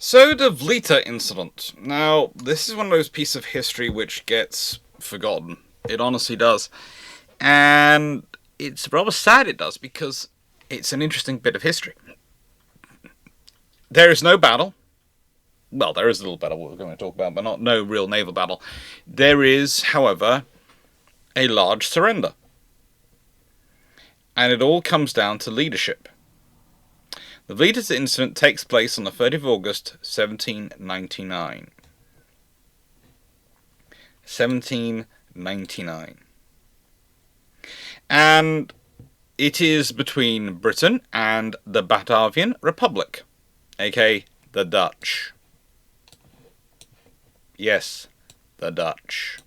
So, the Vlieter incident. Now, this is one of those pieces of history which gets forgotten. It honestly does. And it's rather sad it does, because it's an interesting bit of history. There is no battle. Well, there is a little battle we're going to talk about, but no real naval battle. There is, however, a large surrender. And it all comes down to leadership. The Vlieter incident takes place on the 30th of August, 1799. 1799. And it is between Britain and the Batavian Republic, aka the Dutch. Yes, the Dutch.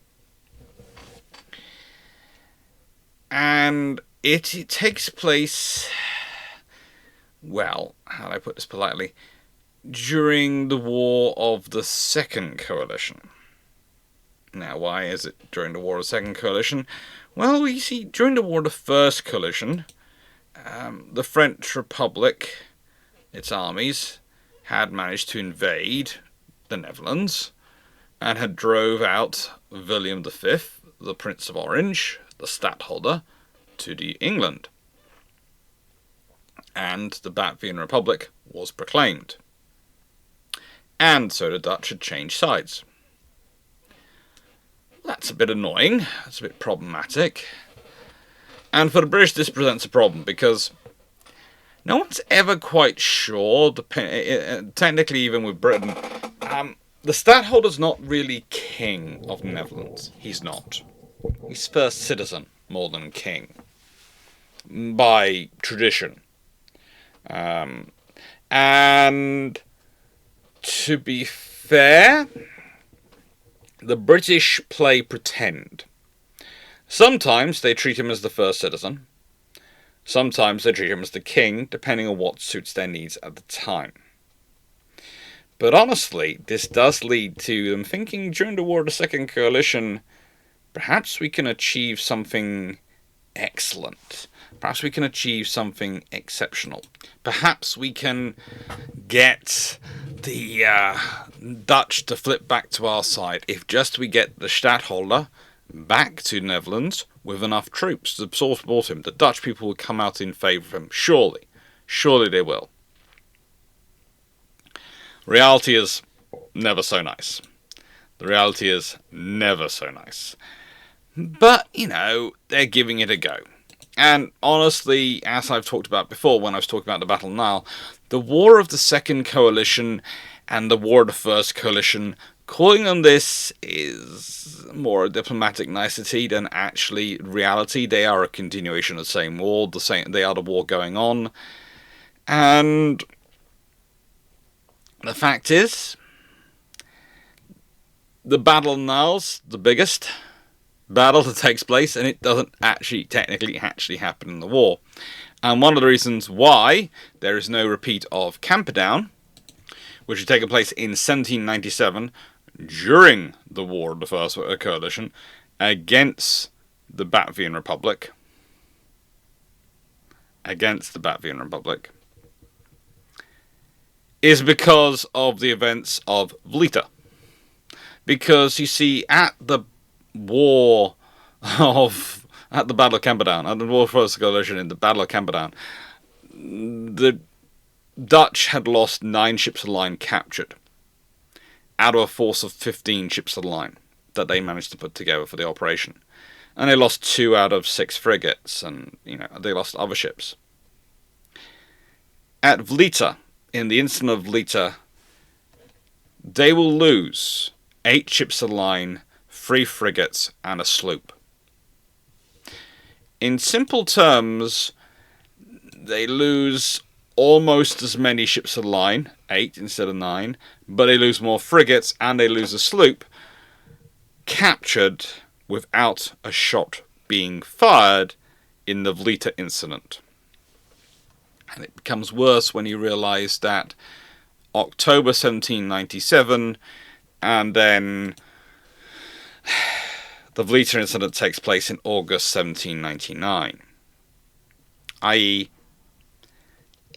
And it takes place, well, how do I put this politely, during the War of the Second Coalition. Now, why is it during the War of the Second Coalition? Well, you see, during the War of the First Coalition, the French Republic, its armies, had managed to invade the Netherlands and had drove out William V, the Prince of Orange, the Stadtholder, to England. And the Batavian Republic was proclaimed. And so the Dutch had changed sides. That's a bit annoying, that's a bit problematic. And for the British this presents a problem, because no one's ever quite sure, technically even with Britain, the Stadtholder's not really king of the Netherlands. He's not. He's first citizen more than king, by tradition. And to be fair, the British play pretend. Sometimes they treat him as the first citizen. Sometimes they treat him as the king, depending on what suits their needs at the time. But honestly, this does lead to them thinking during the War of the Second Coalition, perhaps we can achieve something excellent. Perhaps we can achieve something exceptional. Perhaps we can get the Dutch to flip back to our side if just we get the Stadtholder back to the Netherlands with enough troops to support him. The Dutch people will come out in favour of him. Surely. Surely they will. Reality is never so nice. The reality is never so nice. But, they're giving it a go. And honestly, as I've talked about before when I was talking about the Battle of Naval, the War of the Second Coalition and the War of the First Coalition, calling them this is more a diplomatic nicety than actually reality. They are a continuation of the same war, they are the war going on. And the fact is, the Battle of Naval's the biggest battle that takes place, and it doesn't technically happen in the war. And one of the reasons why there is no repeat of Camperdown, which had taken place in 1797 during the War of the First Coalition against the Batavian Republic, is because of the events of Vlieter. Because, you see, at the Battle of Camperdown, at the War of the First Coalition in the Battle of Camperdown, the Dutch had lost 9 ships of the line captured out of a force of 15 ships of the line that they managed to put together for the operation. And they lost 2 out of 6 frigates, and they lost other ships. At Vlieter, in the incident of Vlieter, they will lose 8 ships of the line, 3 frigates, and a sloop. In simple terms, they lose almost as many ships of the line, 8 instead of 9, but they lose more frigates and they lose a sloop, captured without a shot being fired in the Vlieter incident. And it becomes worse when you realise that October 1797, and then the Vlieter incident takes place in August 1799. i.e.,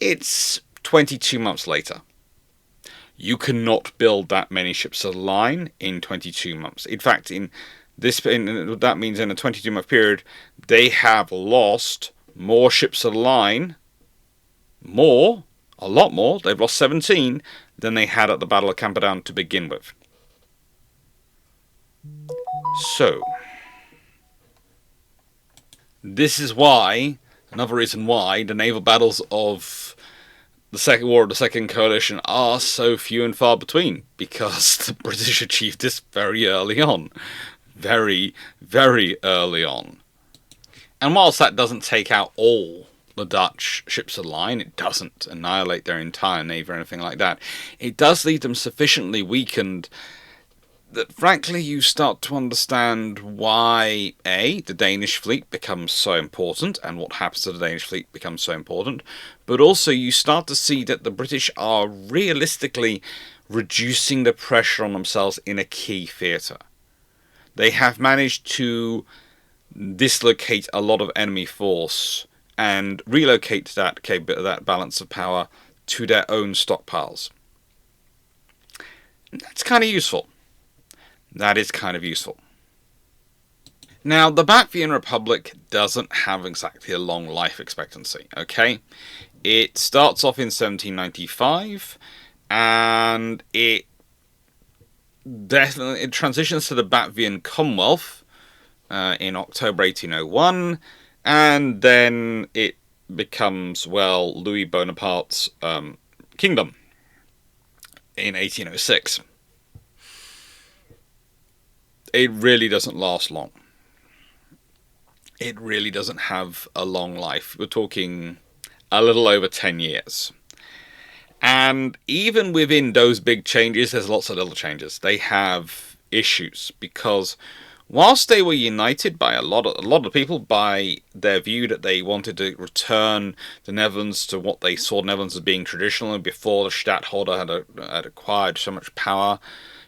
it's 22 months later. You cannot build that many ships of the line in 22 months. In fact, that means in a 22-month period, they have lost more ships of the line, a lot more. They've lost 17 than they had at the Battle of Camperdown to begin with. So, this is why, another reason why, the naval battles of the Second War of the Second Coalition are so few and far between, because the British achieved this very early on. Very, very early on. And whilst that doesn't take out all the Dutch ships of the line, it doesn't annihilate their entire navy or anything like that, it does leave them sufficiently weakened that frankly you start to understand why, A, the Danish fleet becomes so important, and what happens to the Danish fleet becomes so important, but also you start to see that the British are realistically reducing the pressure on themselves in a key theatre. They have managed to dislocate a lot of enemy force and relocate that balance of power to their own stockpiles. That's kind of useful. That is kind of useful. Now, the Latvian Republic doesn't have exactly a long life expectancy, okay? It starts off in 1795, and it transitions to the Latvian Commonwealth in October 1801, and then it becomes, well, Louis Bonaparte's kingdom in 1806. It really doesn't last long. It really doesn't have a long life. We're talking a little over 10 years. And even within those big changes, there's lots of little changes. They have issues because whilst they were united by a lot of people by their view that they wanted to return the Netherlands to what they saw the Netherlands as being traditional, and before the stadtholder had acquired so much power,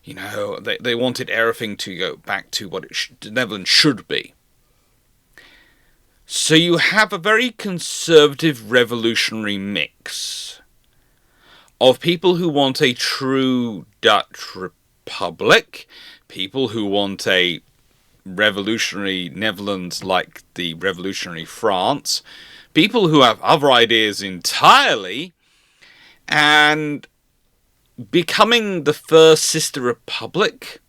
you know, they wanted everything to go back to what the Netherlands should be. So you have a very conservative revolutionary mix of people who want a true Dutch republic, people who want a revolutionary Netherlands like the revolutionary France, people who have other ideas entirely, and becoming the first sister republic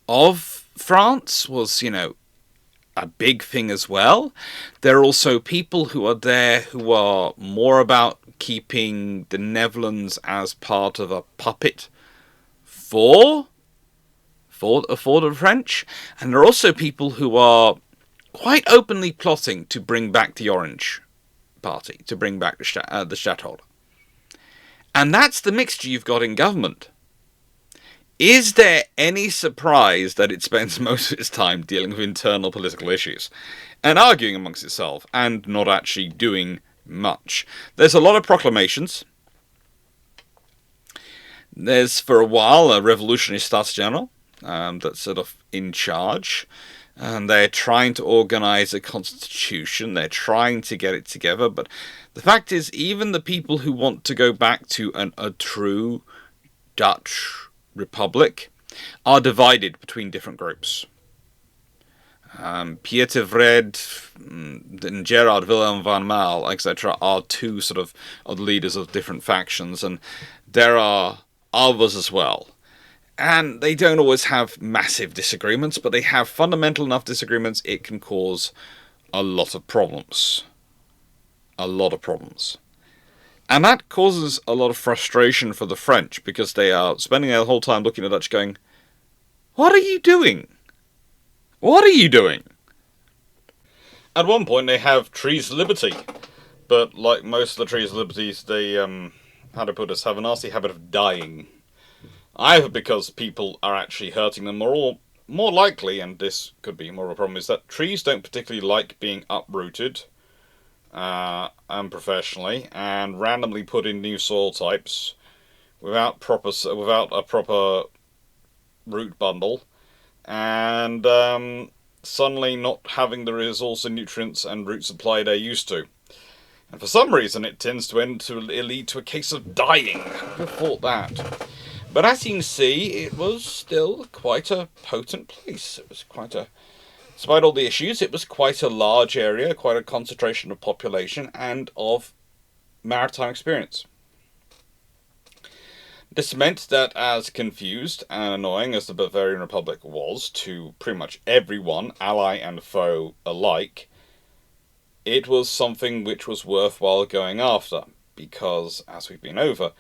of France was, you know, a big thing as well. There are also people who are there who are more about keeping the Netherlands as part of a puppet for the French, and there are also people who are quite openly plotting to bring back the Orange Party, to bring back the stadtholder. And that's the mixture you've got in government. Is there any surprise that it spends most of its time dealing with internal political issues and arguing amongst itself and not actually doing much? There's a lot of proclamations. There's, for a while, a revolutionary States General that's sort of in charge. And they're trying to organise a constitution. They're trying to get it together. But the fact is, even the people who want to go back to a true Dutch republic are divided between different groups. Pieter Vred and Gerard Willem van Maal, etc., are two sort of leaders of different factions, and there are others as well. And they don't always have massive disagreements, but they have fundamental enough disagreements it can cause a lot of problems. A lot of problems. And that causes a lot of frustration for the French, because they are spending their whole time looking at the Dutch going, what are you doing? What are you doing? At one point they have trees of liberty, but like most of the trees of liberties, they, have a nasty habit of dying. Either because people are actually hurting them, or more likely, and this could be more of a problem, is that trees don't particularly like being uprooted unprofessionally and randomly put in new soil types without a proper root bundle, and suddenly not having the resource and nutrients and root supply they're used to. And for some reason, it tends to lead to a case of dying. Who would have thought that? But as you can see, it was still quite a potent place. It was despite all the issues, it was quite a large area, quite a concentration of population and of maritime experience. This meant that as confused and annoying as the Bavarian Republic was to pretty much everyone, ally and foe alike, it was something which was worthwhile going after, because, as we've been over,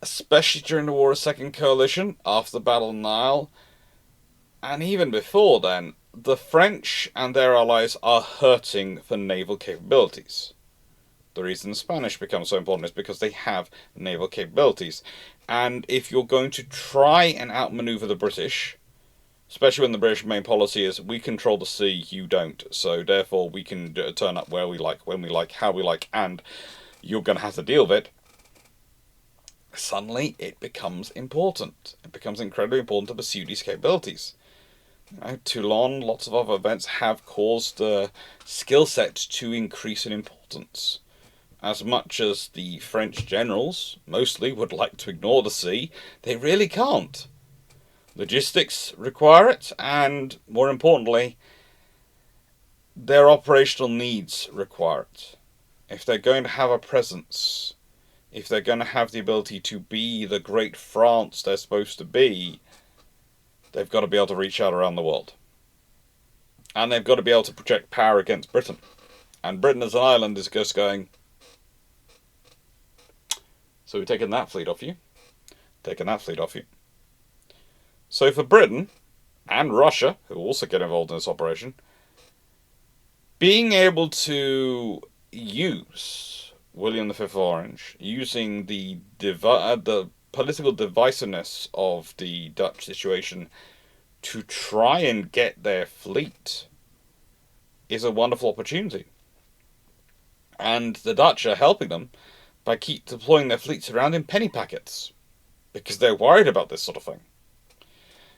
especially during the War of Second Coalition, after the Battle of the Nile, and even before then, the French and their allies are hurting for naval capabilities. The reason the Spanish become so important is because they have naval capabilities. And if you're going to try and outmaneuver the British, especially when the British main policy is, we control the sea, you don't. So therefore we can turn up where we like, when we like, how we like, and you're going to have to deal with it. Suddenly it becomes important. It becomes incredibly important to pursue these capabilities. Toulon, lots of other events have caused the skill set to increase in importance. As much as the French generals mostly would like to ignore the sea, they really can't. Logistics require it, and more importantly, their operational needs require it. If they're going to have a presence, if they're going to have the ability to be the great France they're supposed to be, they've got to be able to reach out around the world. And they've got to be able to project power against Britain. And Britain as an island is just going, so we've taken that fleet off you. Taken that fleet off you. So for Britain, and Russia, who also get involved in this operation, being able to use William V of Orange, using the political divisiveness of the Dutch situation to try and get their fleet, is a wonderful opportunity. And the Dutch are helping them by keep deploying their fleets around in penny packets, because they're worried about this sort of thing.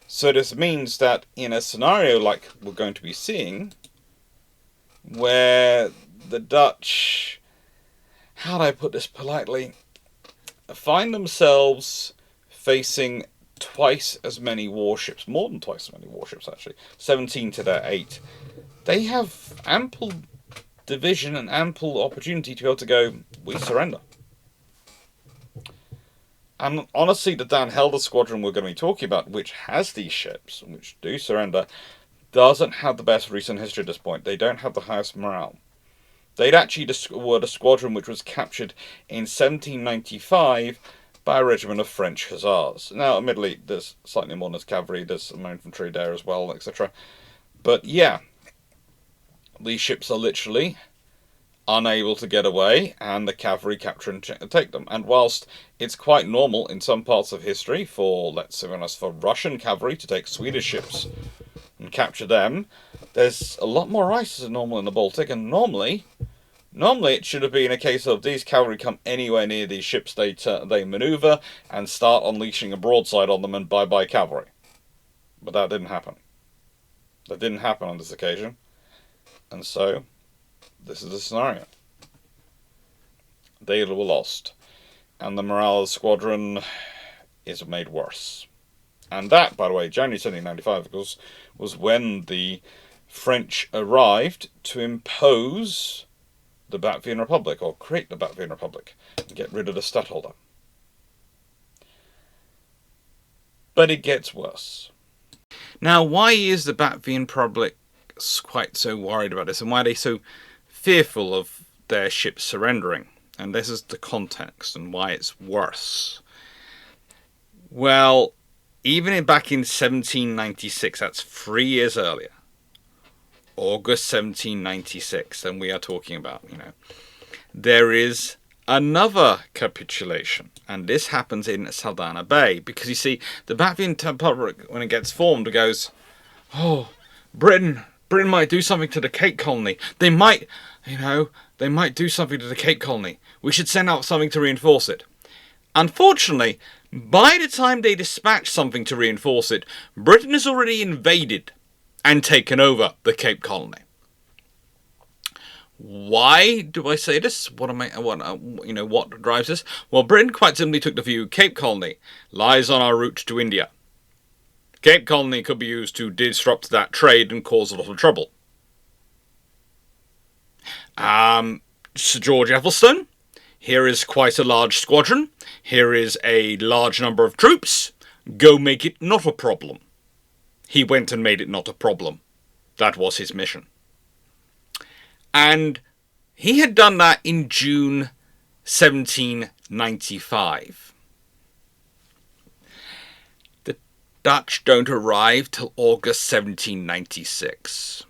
So this means that in a scenario like we're going to be seeing, where the Dutch, how do I put this politely, find themselves facing twice as many warships, more than twice as many warships actually, 17 to their 8, they have ample division and ample opportunity to be able to go, we surrender. And honestly, the Dan Helder squadron we're going to be talking about, which has these ships, which do surrender, doesn't have the best recent history at this point. They don't have the highest morale. They'd actually were the squadron which was captured in 1795 by a regiment of French hussars. Now, admittedly, there's slightly more than cavalry, there's some infantry there as well, etc. But yeah, these ships are literally unable to get away, and the cavalry capture and take them. And whilst it's quite normal in some parts of history for, let's say, for Russian cavalry to take Swedish ships and capture them, there's a lot more ice than normal in the Baltic, and normally it should have been a case of these cavalry come anywhere near these ships they maneuver and start unleashing a broadside on them and bye-bye cavalry. But that didn't happen. That didn't happen on this occasion. And so this is the scenario. They were lost. And the morale of the squadron is made worse. And that, by the way, January 1795, of course, was when the French arrived to impose the Latvian Republic, or create the Latvian Republic, and get rid of the stadtholder. But it gets worse. Now, why is the Latvian Republic quite so worried about this, and why are they so fearful of their ships surrendering? And this is the context and why it's worse. Well, even back in 1796, that's 3 years earlier, August 1796, then we are talking about, there is another capitulation, and this happens in Saldanha Bay, because you see, the Latvian Republic, when it gets formed, it goes, oh, Britain might do something to the Cape Colony. They might do something to the Cape Colony. We should send out something to reinforce it. Unfortunately, by the time they dispatch something to reinforce it, Britain has already invaded and taken over the Cape Colony. Why do I say this? What drives this? Well, Britain quite simply took the view Cape Colony lies on our route to India. Cape Colony could be used to disrupt that trade and cause a lot of trouble. Sir George Ethelstone, here is quite a large squadron. Here is a large number of troops. Go make it not a problem. He went and made it not a problem. That was his mission. And he had done that in June 1795. The Dutch don't arrive till August 1796.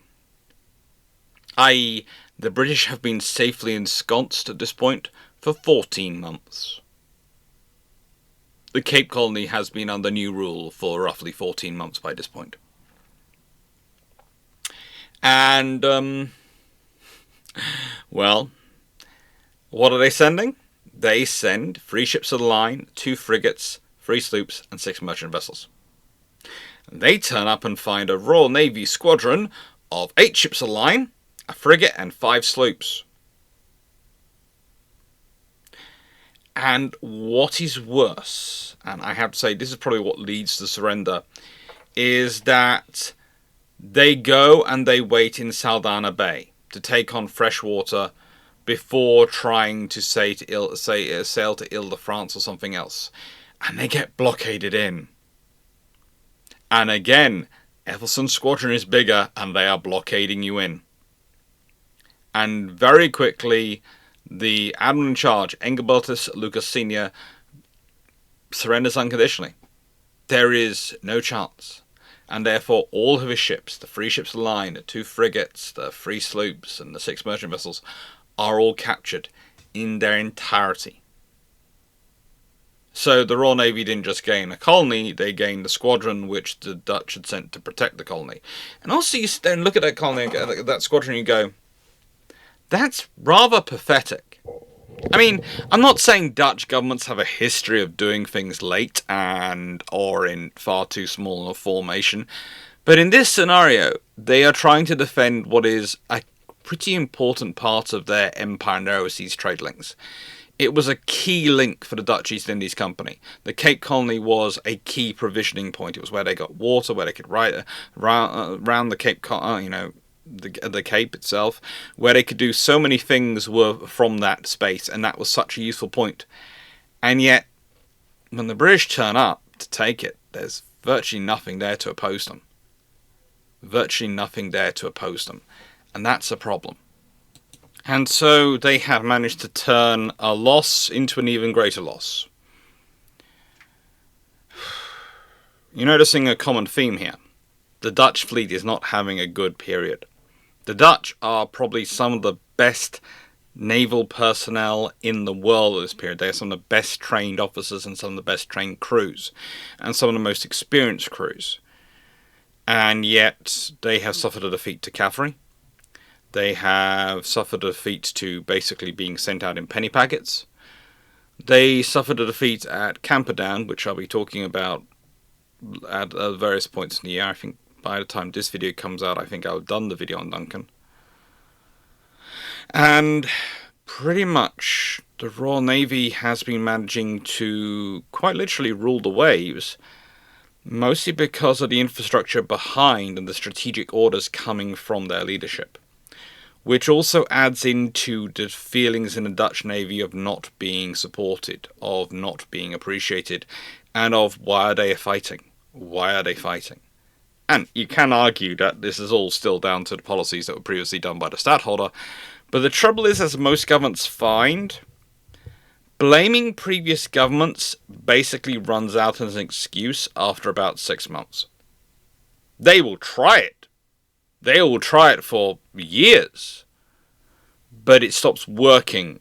i.e., the British have been safely ensconced at this point for 14 months. The Cape Colony has been under new rule for roughly 14 months by this point. And, well, what are they sending? They send 3 ships of the line, 2 frigates, 3 sloops, and 6 merchant vessels. And they turn up and find a Royal Navy squadron of 8 ships of the line, a frigate, and 5 sloops. And what is worse, and I have to say this is probably what leads to surrender, is that they go and they wait in Saldanha Bay to take on fresh water before trying to sail to Ile-de-France or something else. And they get blockaded in. And again, Ethelstone's squadron is bigger and they are blockading you in. And very quickly, the admiral in charge, Engelbertus Lucas Sr., surrenders unconditionally. There is no chance. And therefore all of his ships, the 3 ships of the line, the 2 frigates, the 3 sloops, and the 6 merchant vessels, are all captured in their entirety. So the Royal Navy didn't just gain a colony, they gained the squadron which the Dutch had sent to protect the colony. And also you sit there and look at that colony, that squadron, and you go, that's rather pathetic. I mean, I'm not saying Dutch governments have a history of doing things late or in far too small a formation, but in this scenario, they are trying to defend what is a pretty important part of their empire and their overseas trade links. It was a key link for the Dutch East Indies Company. The Cape Colony was a key provisioning point. It was where they got water, where they could ride around the Cape, the Cape itself, where they could do so many things were from that space, and that was such a useful point. And yet, when the British turn up to take it, there's virtually nothing there to oppose them. Virtually nothing there to oppose them. And that's a problem. And so they have managed to turn a loss into an even greater loss. You're noticing a common theme here. The Dutch fleet is not having a good period. The Dutch are probably some of the best naval personnel in the world at this period. They are some of the best trained officers and some of the best trained crews, and some of the most experienced crews. And yet they have suffered a defeat to cavalry. They have suffered a defeat to basically being sent out in penny packets. They suffered a defeat at Camperdown, which I'll be talking about at various points in the year. I think by the time this video comes out, I think I'll have done the video on Duncan. And pretty much the Royal Navy has been managing to quite literally rule the waves, mostly because of the infrastructure behind and the strategic orders coming from their leadership, which also adds into the feelings in the Dutch Navy of not being supported, of not being appreciated, and of why are they fighting? Why are they fighting? And you can argue that this is all still down to the policies that were previously done by the stadtholder, but the trouble is, as most governments find, blaming previous governments basically runs out as an excuse after about 6 months. They will try it. They will try it for years, but it stops working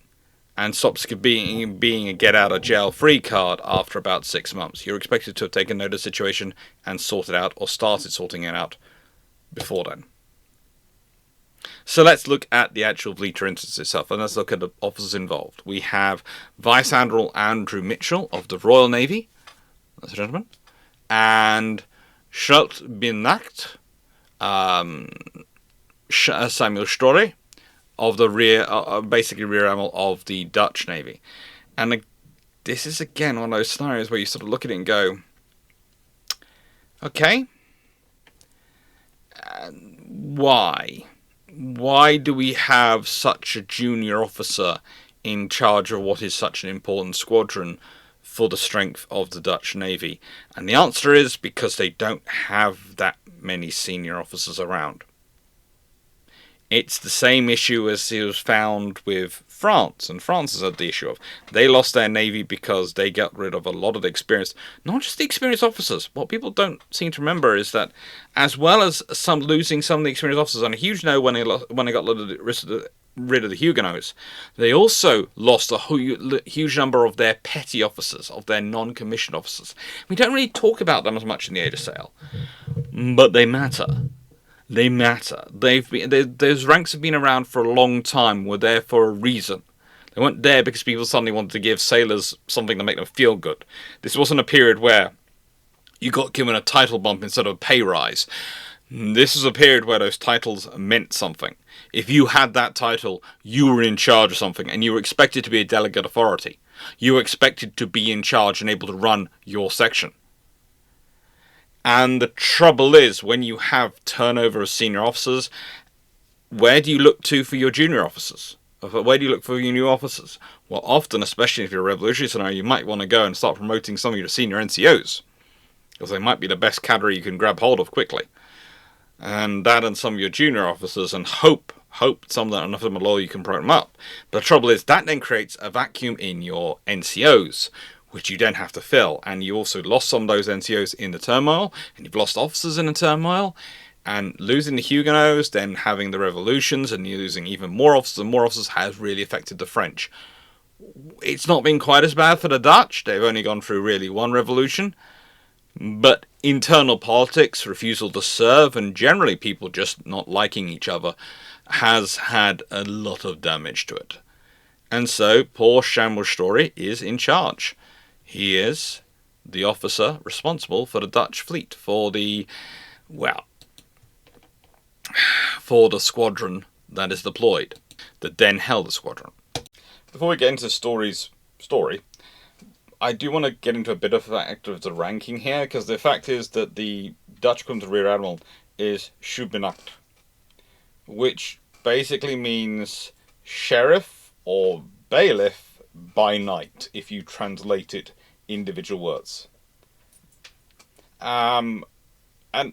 and stops being a get-out-of-jail-free card after about 6 months. You're expected to have taken note of the situation and sorted it out, or started sorting it out before then. So let's look at the actual Vlieter instance itself, and let's look at the officers involved. We have Vice Admiral Andrew Mitchell of the Royal Navy, that's a gentleman, and Schult bin Nacht, Samuel Story, of the rear, basically rear admiral of the Dutch Navy. And this is again one of those scenarios where you sort of look at it and go, okay, why? Why do we have such a junior officer in charge of what is such an important squadron for the strength of the Dutch Navy? And the answer is because they don't have that many senior officers around. It's the same issue as it was found with France, and France has had the issue of they lost their navy because they got rid of a lot of the experienced, not just the experienced officers. What people don't seem to remember is that, as well as losing some of the experienced officers on a huge note when they got rid of the Huguenots, they also lost a huge number of their petty officers, of their non-commissioned officers. We don't really talk about them as much in the Age of Sail, but they matter. They matter. Those ranks have been around for a long time. Were there for a reason. They weren't there because people suddenly wanted to give sailors something to make them feel good. This wasn't a period where you got given a title bump instead of a pay rise. This was a period where those titles meant something. If you had that title, you were in charge of something, and you were expected to be a delegate authority. You were expected to be in charge and able to run your section. And the trouble is, when you have turnover of senior officers, where do you look to for your junior officers? Where do you look for your new officers? Well, often, especially if you're a revolutionary scenario, you might want to go and start promoting some of your senior NCOs, because they might be the best cadre you can grab hold of quickly. And that and some of your junior officers, and hope some of them, enough of them are loyal, you can promote them up. But the trouble is, that then creates a vacuum in your NCOs, which you then have to fill. And you also lost some of those NCOs in the turmoil, and you've lost officers in the turmoil, and losing the Huguenots, then having the revolutions, and losing even more officers has really affected the French. It's not been quite as bad for the Dutch. They've only gone through really one revolution. But internal politics, refusal to serve, and generally people just not liking each other has had a lot of damage to it. And so poor Shameless Story is in charge. He is the officer responsible for the Dutch fleet, for the squadron that is deployed, that then held the squadron. Before we get into the story, I do want to get into a bit of the fact of the ranking here, because the fact is that the Dutch equivalent of Rear Admiral is Schubbenacht, which basically means sheriff or bailiff by night, if you translate it individual words. And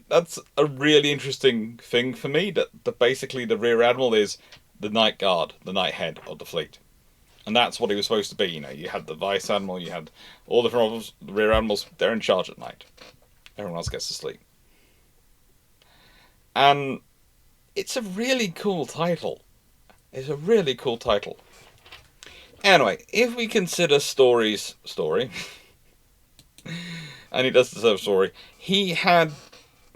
that's a really interesting thing for me, that basically the Rear Admiral is the night guard, the night head of the fleet. And that's what he was supposed to be. You know, you had the Vice Admiral, you had all the different admirals, the Rear Admirals, they're in charge at night. Everyone else gets to sleep. And it's a really cool title. It's a really cool title. Anyway, if we consider Story's story, and he does deserve a story, he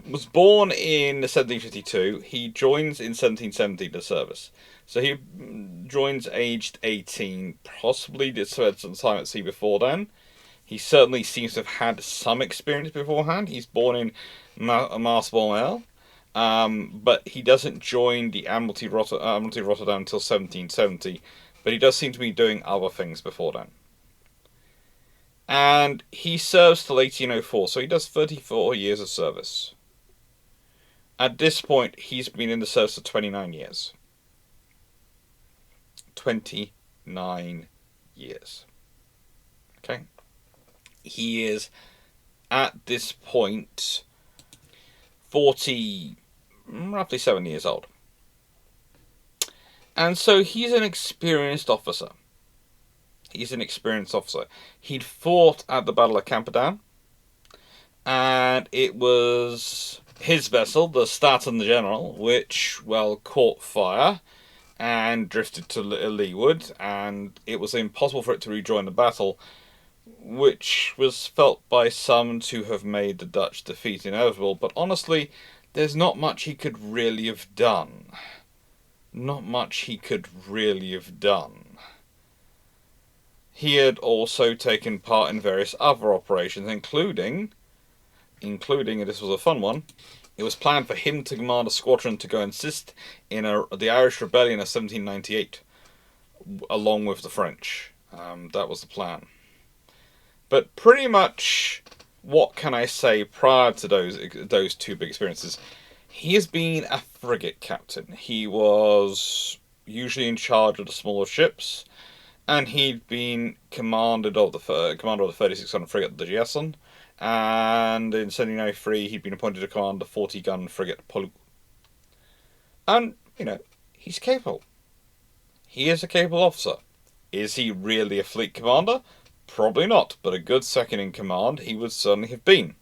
was born in 1752. He joins in 1770 the service. So he joins aged 18, possibly did some time at sea before then. He certainly seems to have had some experience beforehand. He's born in Maasbommel, but he doesn't join the Admiralty Rotterdam until 1770. But he does seem to be doing other things before then. And he serves till 1804, so he does 34 years of service. At this point, he's been in the service for 29 years. 29 years. Okay? He is, at this point, roughly 7 years old. And so he's an experienced officer. He'd fought at the Battle of Camperdown, and it was his vessel, the Staten General, which, caught fire and drifted to leeward, and it was impossible for it to rejoin the battle, which was felt by some to have made the Dutch defeat inevitable. But honestly, there's not much he could really have done. He had also taken part in various other operations, including, and this was a fun one, It was planned for him to command a squadron to go assist in the Irish Rebellion of 1798, along with the French. That was the plan. But pretty much, what can I say prior to those two big experiences? He has been a frigate captain. He was usually in charge of the smaller ships, and he'd been commander of the 36-gun frigate, the Jason, and in 1793 he'd been appointed to command the 40-gun frigate Polu. And, he's capable. He is a capable officer. Is he really a fleet commander? Probably not, but a good second in command he would certainly have been.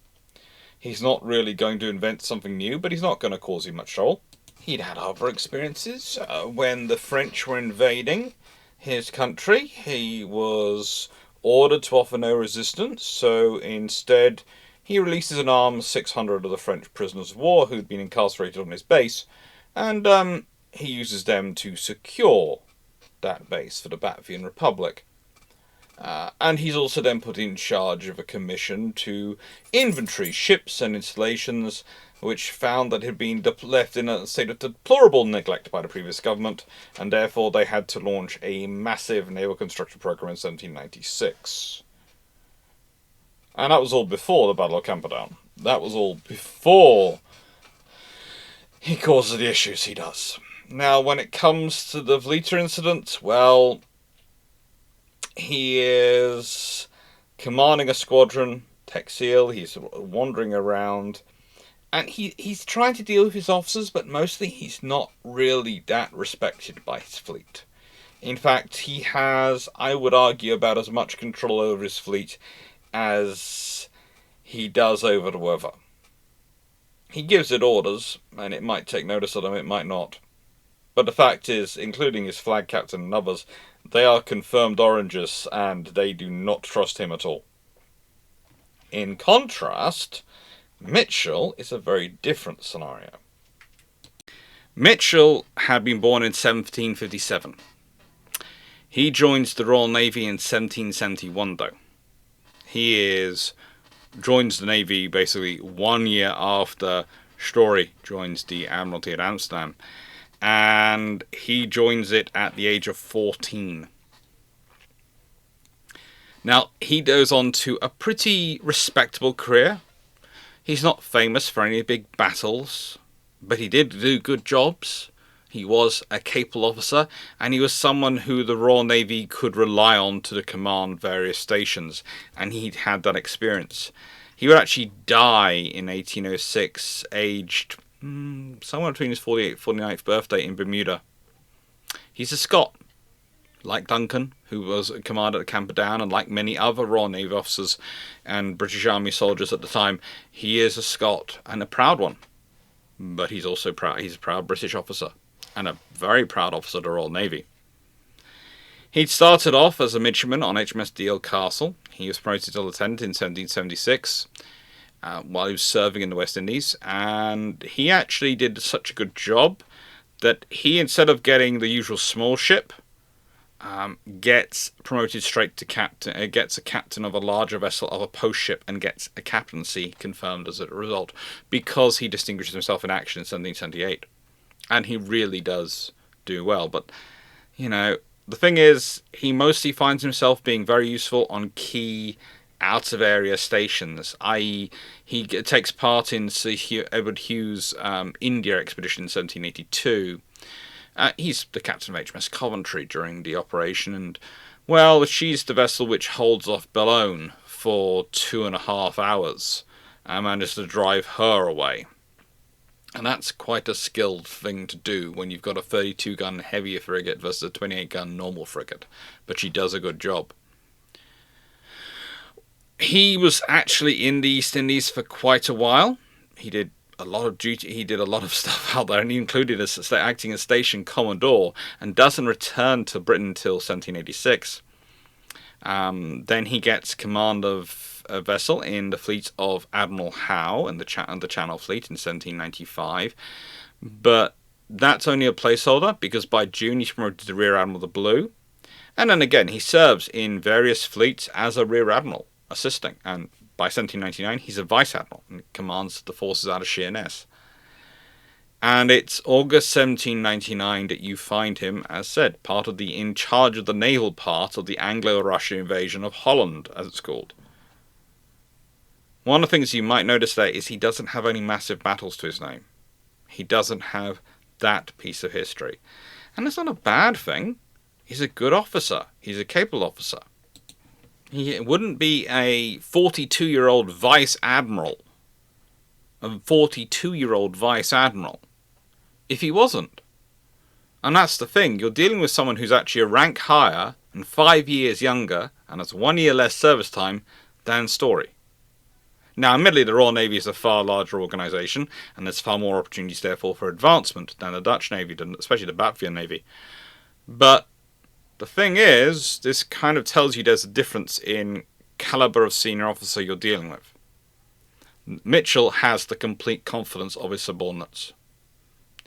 He's not really going to invent something new, but he's not going to cause you much trouble. He'd had other experiences. When the French were invading his country, he was ordered to offer no resistance, so instead he releases and arms 600 of the French prisoners of war who'd been incarcerated on his base, and he uses them to secure that base for the Latvian Republic. And he's also then put in charge of a commission to inventory ships and installations which found that had been left in a state of deplorable neglect by the previous government, and therefore they had to launch a massive naval construction program in 1796. And that was all before the Battle of Camperdown. That was all before he causes the issues he does. Now, when it comes to the Vlieter incident, well, he is commanding a squadron, Texel, he's wandering around, and he's trying to deal with his officers, but mostly he's not really that respected by his fleet. In fact, he has, I would argue, about as much control over his fleet as he does over the weather. He gives it orders, and it might take notice of them, it might not. But the fact is, including his flag captain and others, they are confirmed oranges, and they do not trust him at all. In contrast, Mitchell is a very different scenario. Mitchell had been born in 1757. He joins the Royal Navy in 1771, though. He joins the Navy basically 1 year after Story joins the Admiralty at Amsterdam. And he joins it at the age of 14. Now, he goes on to a pretty respectable career. He's not famous for any big battles, but he did do good jobs. He was a capable officer, and he was someone who the Royal Navy could rely on to command various stations, and he'd had that experience. He would actually die in 1806, aged somewhere between his 48th and 49th birthday in Bermuda. He's a Scot, like Duncan, who was a commander at Camperdown, and like many other Royal Navy officers and British Army soldiers at the time, he is a Scot, and a proud one. But he's also proud. He's a proud British officer, and a very proud officer of the Royal Navy. He'd started off as a midshipman on HMS Deal Castle. He was promoted to lieutenant in 1776. While he was serving in the West Indies, and he actually did such a good job that he, instead of getting the usual small ship, gets promoted straight to captain. Gets a captain of a larger vessel of a post ship, and gets a captaincy confirmed as a result, because he distinguishes himself in action in 1778, and he really does do well. But the thing is, he mostly finds himself being very useful on key out-of-area stations, i.e. he takes part in Sir Edward Hughes' India expedition in 1782. He's the captain of HMS Coventry during the operation, and, well, she's the vessel which holds off Boulogne for 2.5 hours and manages to drive her away. And that's quite a skilled thing to do when you've got a 32-gun heavier frigate versus a 28-gun normal frigate, but she does a good job. He was actually in the East Indies for quite a while. He did a lot of duty. He did a lot of stuff out there, and he included acting as station commodore, and doesn't return to Britain until 1786. Then he gets command of a vessel in the fleet of Admiral Howe and the Channel Fleet in 1795. But that's only a placeholder, because by June he's promoted to Rear Admiral of the Blue. And then again, he serves in various fleets as a Rear Admiral, assisting, and by 1799 he's a Vice Admiral and commands the forces out of Sheerness. And it's August 1799 that you find him, as said, part of the in charge of the naval part of the Anglo-Russian invasion of Holland, as it's called. One of the things you might notice there is he doesn't have any massive battles to his name. He doesn't have that piece of history. And it's not a bad thing. He's a good officer. He's a capable officer. He wouldn't be a 42-year-old vice admiral. A 42-year-old vice admiral. If he wasn't. And that's the thing. You're dealing with someone who's actually a rank higher and 5 years younger and has 1 year less service time than Story. Now, admittedly, the Royal Navy is a far larger organisation, and there's far more opportunities, therefore, for advancement than the Dutch Navy, especially the Latvian Navy. But the thing is, this kind of tells you there's a difference in calibre of senior officer you're dealing with. Mitchell has the complete confidence of his subordinates.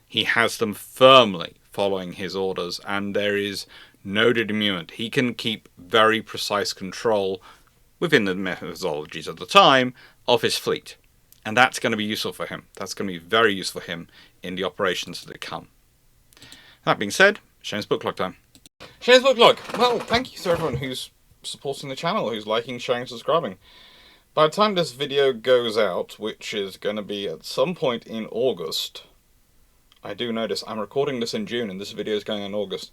He has them firmly following his orders, and there is no denouement. He can keep very precise control within the methodologies of the time of his fleet. And that's going to be useful for him. That's going to be very useful for him in the operations that come. That being said, Shane's Book Club time. Shane's Book Club. Well, thank you to everyone who's supporting the channel, who's liking, sharing, subscribing. By the time this video goes out, which is going to be at some point in August, I do notice I'm recording this in June and this video is going in August,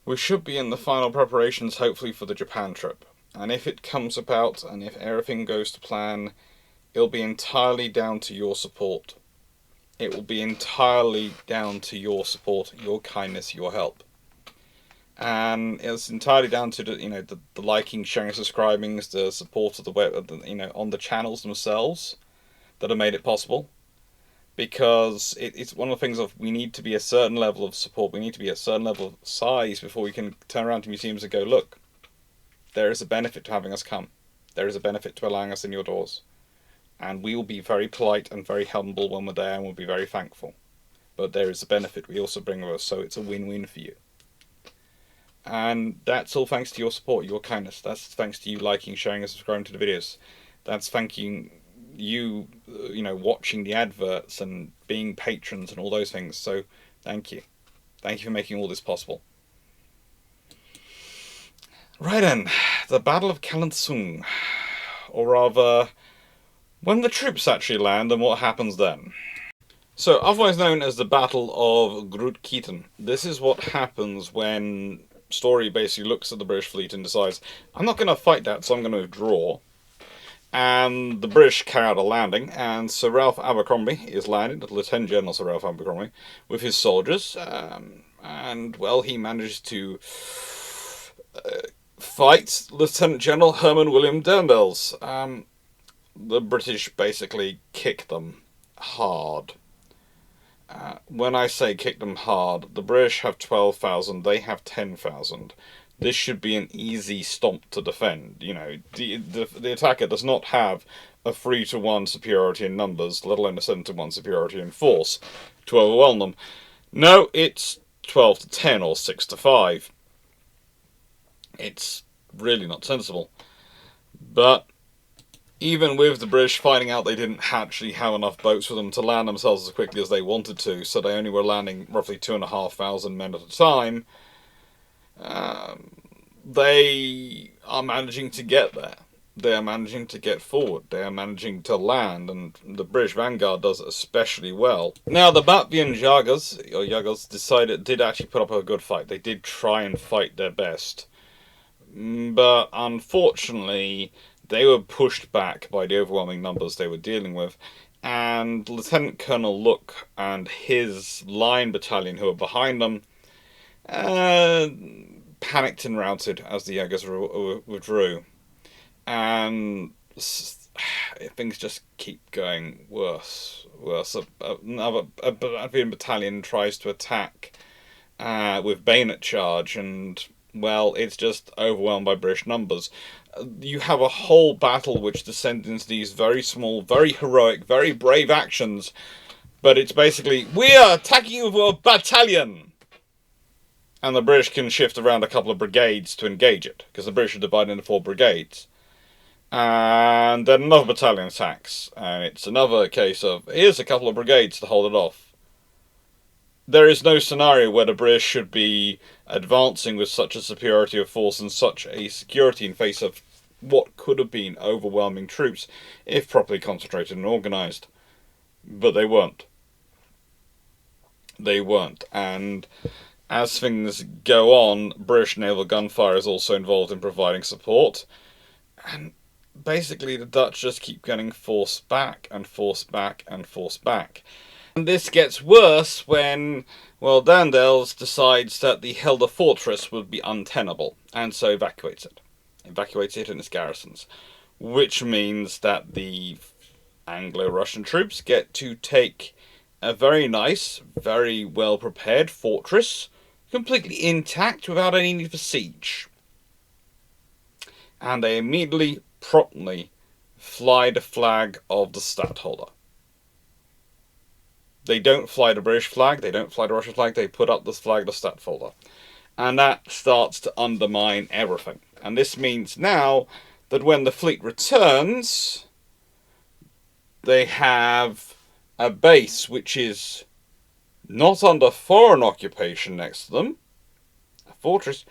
we should be in the final preparations, hopefully, for the Japan trip. And if it comes about, and if everything goes to plan, it'll be entirely down to your support. It will be entirely down to your support, your kindness, your help. And it's entirely down to the liking, sharing, subscribing, the support of the web, on the channels themselves that have made it possible. Because it's one of the things of we need to be a certain level of support, we need to be a certain level of size before we can turn around to museums and go, look, there is a benefit to having us come. There is a benefit to allowing us in your doors. And we will be very polite and very humble when we're there, and we'll be very thankful. But there is a benefit we also bring with us, so it's a win-win for you. And that's all thanks to your support, your kindness. That's thanks to you liking, sharing, and subscribing to the videos. That's thanking you, watching the adverts and being patrons and all those things. So, thank you. Thank you for making all this possible. Right then, the Battle of Kalantsung. Or rather, when the troops actually land and what happens then. So, otherwise known as the Battle of Grootketen. This is what happens when Story basically looks at the British fleet and decides, I'm not going to fight that, so I'm going to withdraw. And the British carry out a landing, and Sir Ralph Abercrombie is landed, Lieutenant General Sir Ralph Abercrombie, with his soldiers. And, well, he manages to fight Lieutenant General Herman William Dernbels. The British basically kick them hard. When I say kick them hard, the British have 12,000, they have 10,000. This should be an easy stomp to defend. The attacker does not have a 3-to-1 superiority in numbers, let alone a 7-to-1 superiority in force, to overwhelm them. No, it's 12-to-10 or 6-to-5. It's really not sensible. But even with the British finding out they didn't actually have enough boats for them to land themselves as quickly as they wanted to, so they only were landing roughly 2,500 men at a time, they are managing to get there. They are managing to get forward. They are managing to land, and the British vanguard does especially well. Now, the Latvian Jāgas did actually put up a good fight. They did try and fight their best. But unfortunately, they were pushed back by the overwhelming numbers they were dealing with, and Lieutenant Colonel Look and his line battalion who were behind them panicked and routed as the Jāgas withdrew. And things just keep going worse. Another Latvian battalion tries to attack with bayonet charge, and, well, it's just overwhelmed by British numbers. You have a whole battle which descends into these very small, very heroic, very brave actions, but it's basically, we are attacking you with a battalion! And the British can shift around a couple of brigades to engage it, because the British are divided into 4 brigades. And then another battalion attacks, and it's another case of, here's a couple of brigades to hold it off. there is no scenario where the British should be advancing with such a superiority of force and such a security in face of what could have been overwhelming troops if properly concentrated and organised. But they weren't. They weren't. And as things go on, British naval gunfire is also involved in providing support. And basically the Dutch just keep getting forced back and forced back and forced back. And this gets worse when, well, Daendels decides that the Helder fortress would be untenable, and so evacuates it. Evacuates it and its garrisons. Which means that the Anglo-Russian troops get to take a very nice, very well-prepared fortress, completely intact without any need for siege. And they immediately, promptly, fly the flag of the stadtholder. They don't fly the British flag, they don't fly the Russian flag, they put up the flag of the stadtholder. And that starts to undermine everything. And this means now that when the fleet returns, they have a base which is not under foreign occupation next to them, a fortress,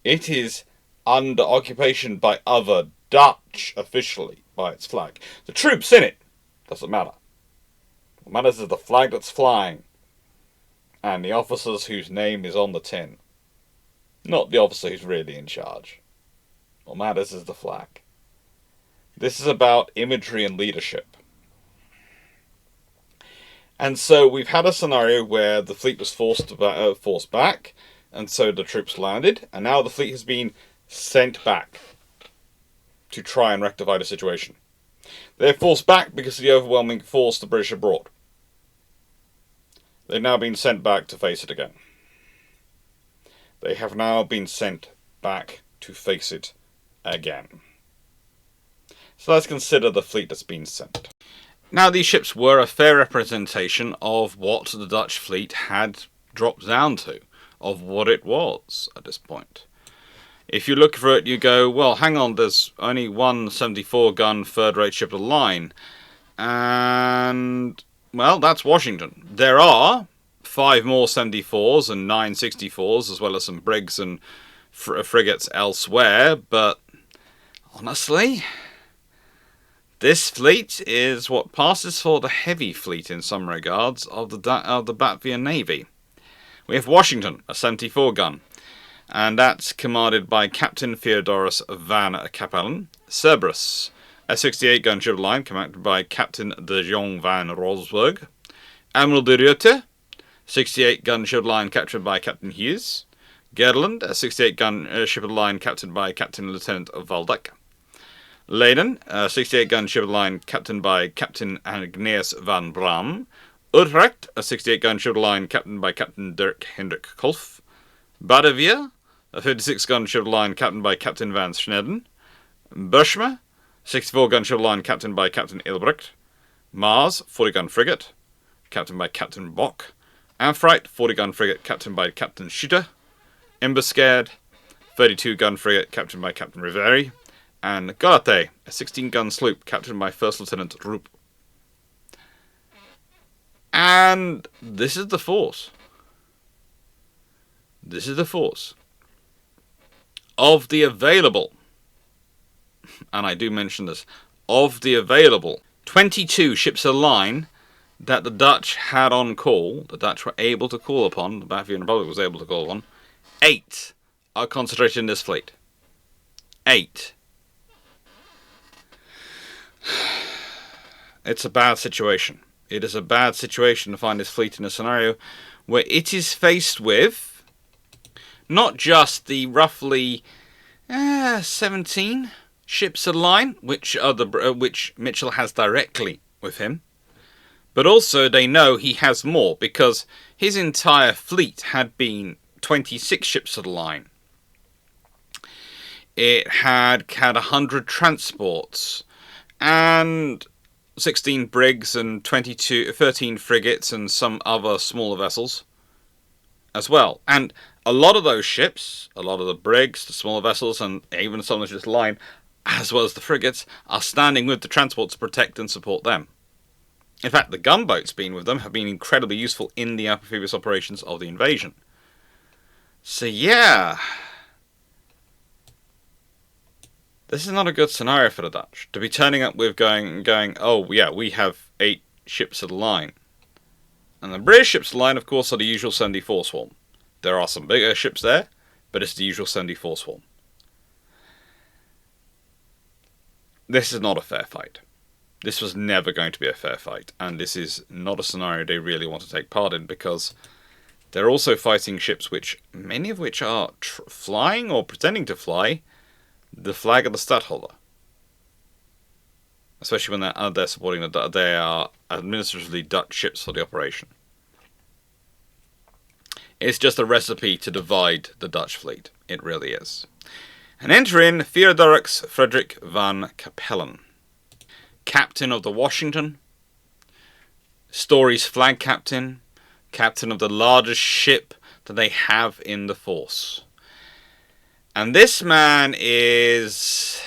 it is under occupation by other Dutch officially by its flag. The troops in it, doesn't matter. What matters is the flag that's flying and the officers whose name is on the tin. Not the officer who's really in charge. What matters is the flag. This is about imagery and leadership. And so we've had a scenario where the fleet was forced back, and so the troops landed, and now the fleet has been sent back to try and rectify the situation. They're forced back because of the overwhelming force the British have brought. They've now been sent back to face it again. They have now been sent back to face it again. So let's consider the fleet that's been sent. Now, these ships were a fair representation of what the Dutch fleet had dropped down to, of what it was at this point. If you look for it, you go, well, hang on, there's only one 74-gun third-rate ship of the line. And, well, that's Washington. There are 5 more 74s and 9 64s, as well as some brigs and frigates elsewhere, but honestly, this fleet is what passes for the heavy fleet in some regards of the Latvian Navy. We have Washington, a 74-gun, and that's commanded by Captain Theodorus van Capellen. Cerberus, a 68-gun ship of the line, commanded by Captain de Jong van Rosberg. Admiral de Ruyter, 68-gun ship of the line, captured by Captain Hughes. Gerland, a 68-gun ship of the line, captained by Captain Lieutenant Waldeck. Leyden, a 68-gun ship of the line, captained by Captain Agneas van Bram. Utrecht, a 68-gun ship of the line, captained by Captain Dirk Hendrik Kolff. Batavia, a 56-gun ship of the line, captained by Captain van Sneden. Bushma, 64-gun ship of the line, captained by Captain Ilbrecht. Mars, 40-gun frigate, captained by Captain Bock. Amfright, 40-gun frigate, captained by Captain Schutter. Embuscade, 32-gun frigate, captained by Captain Riveri. And Galate, a 16-gun sloop, captained by First Lieutenant Roop. And this is the force. This is the force of the available, and I do mention this, of the available 22 ships of the line that the Dutch had on call, the Dutch were able to call upon, the Bavarian Republic was able to call upon, 8 are concentrated in this fleet. 8. It's a bad situation. It is a bad situation to find this fleet in a scenario where it is faced with not just the roughly 17 ships of the line, which Mitchell has directly with him, but also they know he has more because his entire fleet had been 26 ships of the line. It had 100 transports and 16 brigs and 13 frigates and some other smaller vessels as well. And a lot of those ships, a lot of the brigs, the smaller vessels, and even some of the ships of the line, as well as the frigates, are standing with the transports to protect and support them. In fact, the gunboats being with them have been incredibly useful in the amphibious operations of the invasion. So yeah, this is not a good scenario for the Dutch. To be turning up with going, oh yeah, we have 8 ships of the line. And the British ships of the line, of course, are the usual 74 swarm. There are some bigger ships there, but it's the usual 74 swarm. This is not a fair fight. This was never going to be a fair fight, and this is not a scenario they really want to take part in, because they're also fighting ships which, many of which are flying or pretending to fly the flag of the stadtholder. Especially when they're supporting they are administratively Dutch ships for the operation. It's just a recipe to divide the Dutch fleet. It really is. And enter in Theodorix Frederick van Capellen, captain of the Washington, Story's flag captain, captain of the largest ship that they have in the force. And this man is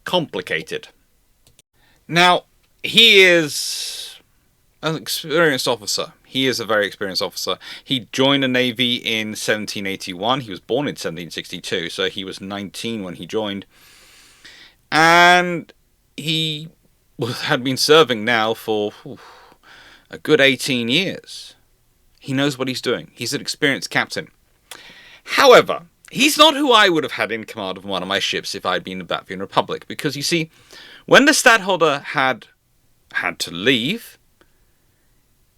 complicated. Now, he is an experienced officer. He is a very experienced officer. He joined the Navy in 1781. He was born in 1762, so he was 19 when he joined. And he had been serving now for a good 18 years. He knows what he's doing. He's an experienced captain. However, he's not who I would have had in command of one of my ships if I'd been the Latvian Republic. Because, you see, when the stadtholder had to leave,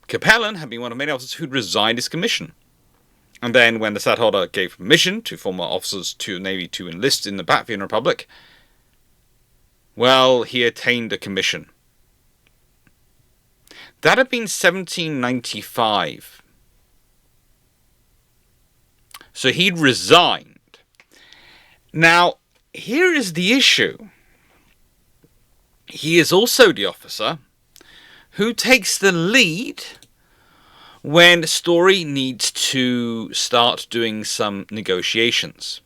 Capellen had been one of many officers who'd resigned his commission. And then when the stadtholder gave permission to former officers to the Navy to enlist in the Latvian Republic, well, he attained a commission. That had been 1795. So he'd resigned. Now, here is the issue. He is also the officer who takes the lead when Story needs to start doing some negotiations.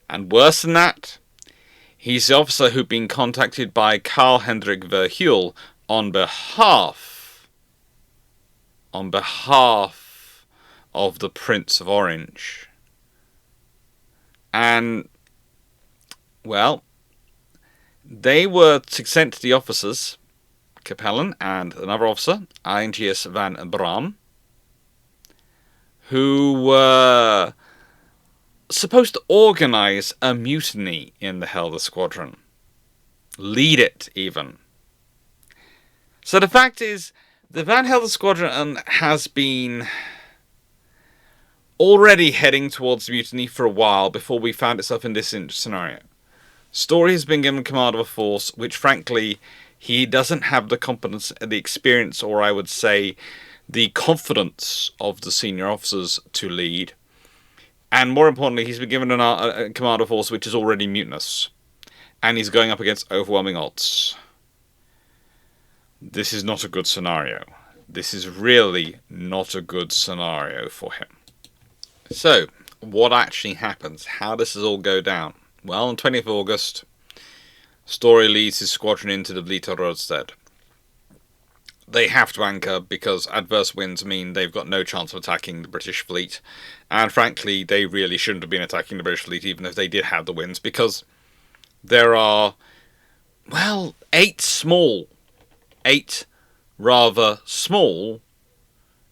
And worse than that, he's the officer who'd been contacted by Carl Hendrik Verheul on behalf of the Prince of Orange. And, well, they were sent to the officers, Capellen and another officer, Eintjes van Bram, who were supposed to organize a mutiny in the Helder Squadron. Lead it, even. So the fact is, the Van Helder Squadron has been already heading towards mutiny for a while before we found itself in this scenario. Story has been given command of a force which, frankly, he doesn't have the competence, the experience, or I would say the confidence of the senior officers to lead. And more importantly, he's been given a command of a force which is already mutinous. And he's going up against overwhelming odds. This is not a good scenario. This is really not a good scenario for him. So, what actually happens? How does this all go down? Well, on 20th of August, Story leads his squadron into the Vlieter roadstead. They have to anchor because adverse winds mean they've got no chance of attacking the British fleet. And frankly, they really shouldn't have been attacking the British fleet even if they did have the winds, because there are, well, 8 rather small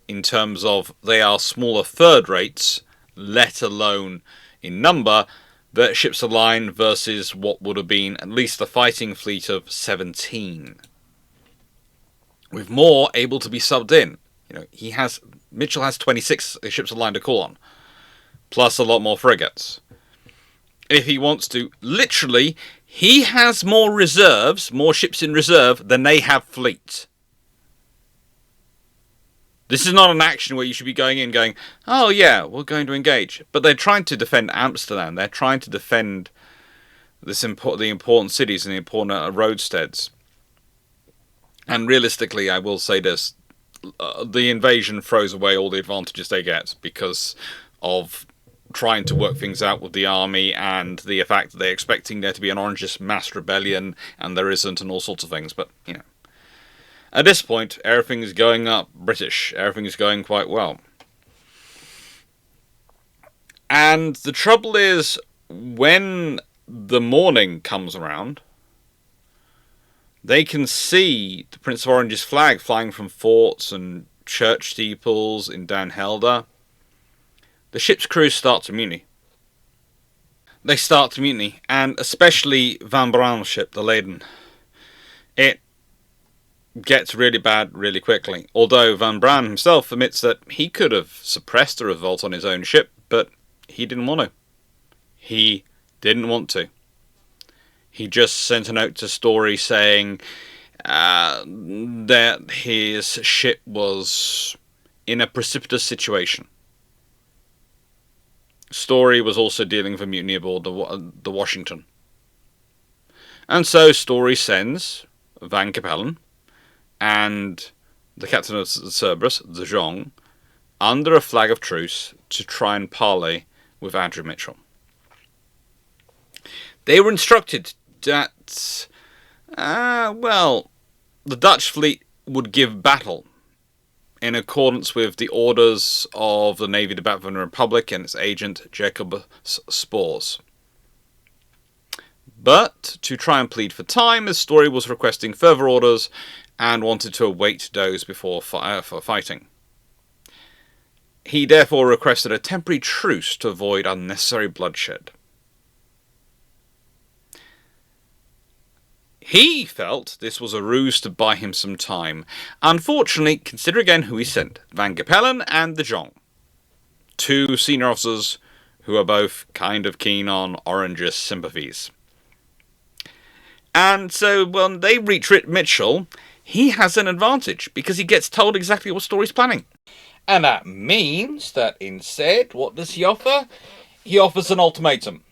in terms of they are smaller third rates, let alone in number, the ships of the line versus what would have been at least a fighting fleet of 17. With more able to be subbed in. Mitchell has 26 ships of the line to call on, plus a lot more frigates. If he wants to, literally, he has more reserves, more ships in reserve, than they have fleet. This is not an action where you should be going in going, oh yeah, we're going to engage. But they're trying to defend Amsterdam. They're trying to defend the important cities and the important roadsteads. And realistically, I will say this, the invasion throws away all the advantages they get because of trying to work things out with the army and the fact that they're expecting there to be an Orangist mass rebellion and there isn't, and all sorts of things. But, At this point, everything is going up British. Everything is going quite well. And the trouble is, when the morning comes around, they can see the Prince of Orange's flag flying from forts and church steeples in Dan Helder. The ship's crews start to mutiny. They start to mutiny, and especially Van Braam's ship, the Leyden. It gets really bad really quickly. Although Van Braam himself admits that he could have suppressed a revolt on his own ship, but he didn't want to. He didn't want to. He just sent a note to Story saying that his ship was in a precipitous situation. Story was also dealing with a mutiny aboard the Washington. And so Story sends Van Capellen and the captain of the Cerberus, De Jong, under a flag of truce to try and parley with Andrew Mitchell. They were instructed that, the Dutch fleet would give battle in accordance with the orders of the Navy of the Bavarian Republic and its agent, Jacob Spoors. But, to try and plead for time, his Story was requesting further orders and wanted to await those before fighting. He therefore requested a temporary truce to avoid unnecessary bloodshed. He felt this was a ruse to buy him some time. Unfortunately, consider again who he sent. Van Capellen and De Jong. Two senior officers who are both kind of keen on Orangist sympathies. And so when they reach Mitchell, he has an advantage because he gets told exactly what Story's planning. And that means that instead, what does he offer? He offers an ultimatum.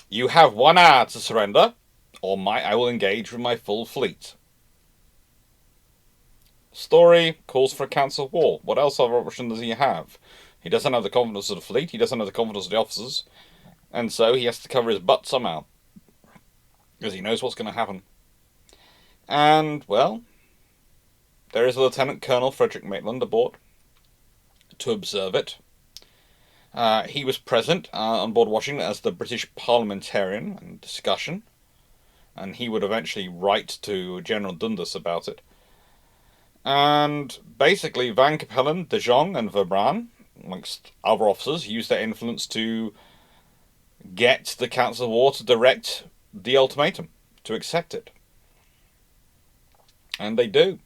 You have 1 hour to surrender, or I will engage with my full fleet. Story calls for a council of war. What else other option does he have? He doesn't have the confidence of the fleet, he doesn't have the confidence of the officers, and so he has to cover his butt somehow. Because he knows what's going to happen. And, well, there is a Lieutenant Colonel Frederick Maitland aboard to observe it. He was present on board Washington as the British parliamentarian in discussion, and he would eventually write to General Dundas about it. And basically, Van Capellen, De Jong, and Verbran, amongst other officers, used their influence to get the Council of War to direct the ultimatum, to accept it. And they do.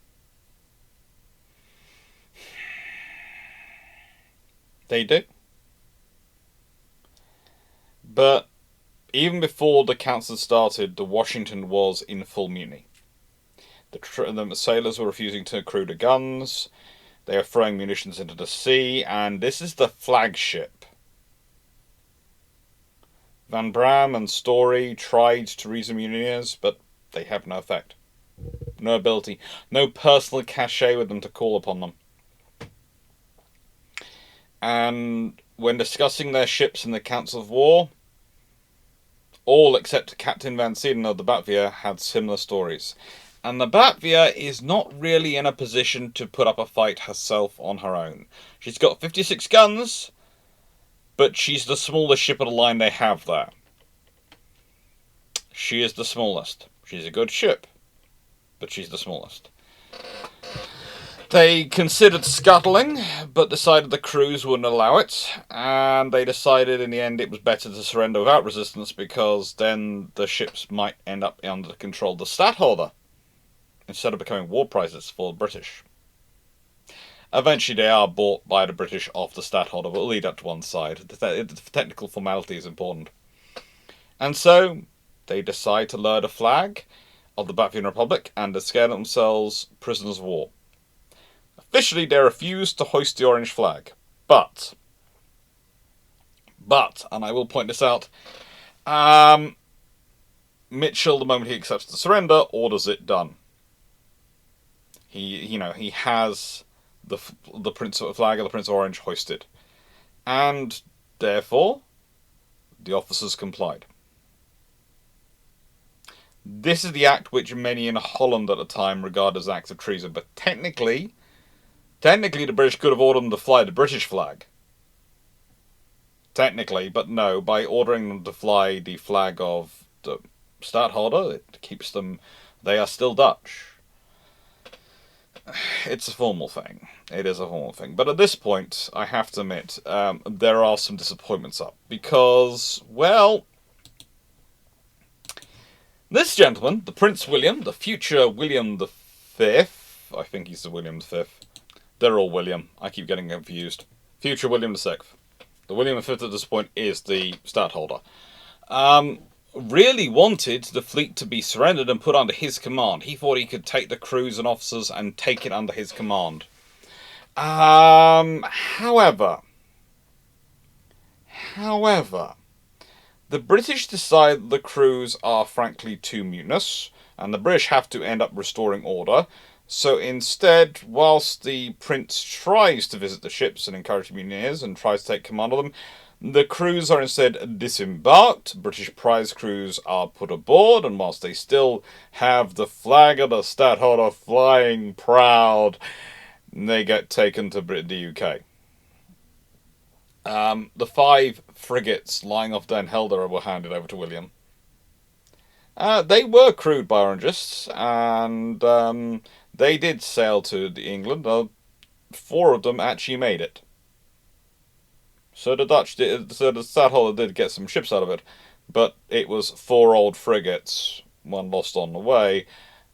They do. But even before the council started, the Washington was in full mutiny. The sailors were refusing to crew the guns. They are throwing munitions into the sea, and this is the flagship. Van Braam and Story tried to reason mutineers, but they have no effect. No ability, no personal cachet with them to call upon them. And when discussing their ships in the Council of War, all except Captain Van Sieden of the Batavia had similar stories. And the Batavia is not really in a position to put up a fight herself on her own. She's got 56 guns, but she's the smallest ship of the line they have there. She is the smallest. She's a good ship, but she's the smallest. They considered scuttling, but decided the crews wouldn't allow it, and they decided in the end it was better to surrender without resistance because then the ships might end up under the control of the stadtholder, instead of becoming war prizes for the British. Eventually they are bought by the British off the stadtholder, but we'll leave that to one side. The technical formality is important. And so they decide to lower the flag of the Batavian Republic and declare themselves prisoners of war. Officially, they refused to hoist the orange flag. But, and I will point this out, Mitchell, the moment he accepts the surrender, orders it done. He has the flag of the Prince of Orange hoisted. And, therefore, the officers complied. This is the act which many in Holland at the time regarded as acts of treason. But technically, the British could have ordered them to fly the British flag. Technically, but no, by ordering them to fly the flag of the stadtholder, it keeps them. They are still Dutch. It's a formal thing. It is a formal thing. But at this point, I have to admit, there are some disappointments up. Because, well, this gentleman, the Prince William, the future William the Fifth, I think he's the William the Fifth. They're all William. I keep getting confused. Future William the Sixth. The William the Fifth at this point is the stadtholder. Really wanted the fleet to be surrendered and put under his command. He thought he could take the crews and officers and take it under his command. However, the British decide the crews are frankly too mutinous, and the British have to end up restoring order. So instead, whilst the Prince tries to visit the ships and encourage mutineers and tries to take command of them, the crews are instead disembarked, British prize crews are put aboard, and whilst they still have the flag of the stadtholder flying proud, they get taken to the UK. The 5 frigates lying off Den Helder were handed over to William. They were crewed by Orangists, and they did sail to England. 4 of them actually made it. So the stadtholder did get some ships out of it, but it was 4 old frigates, 1 lost on the way,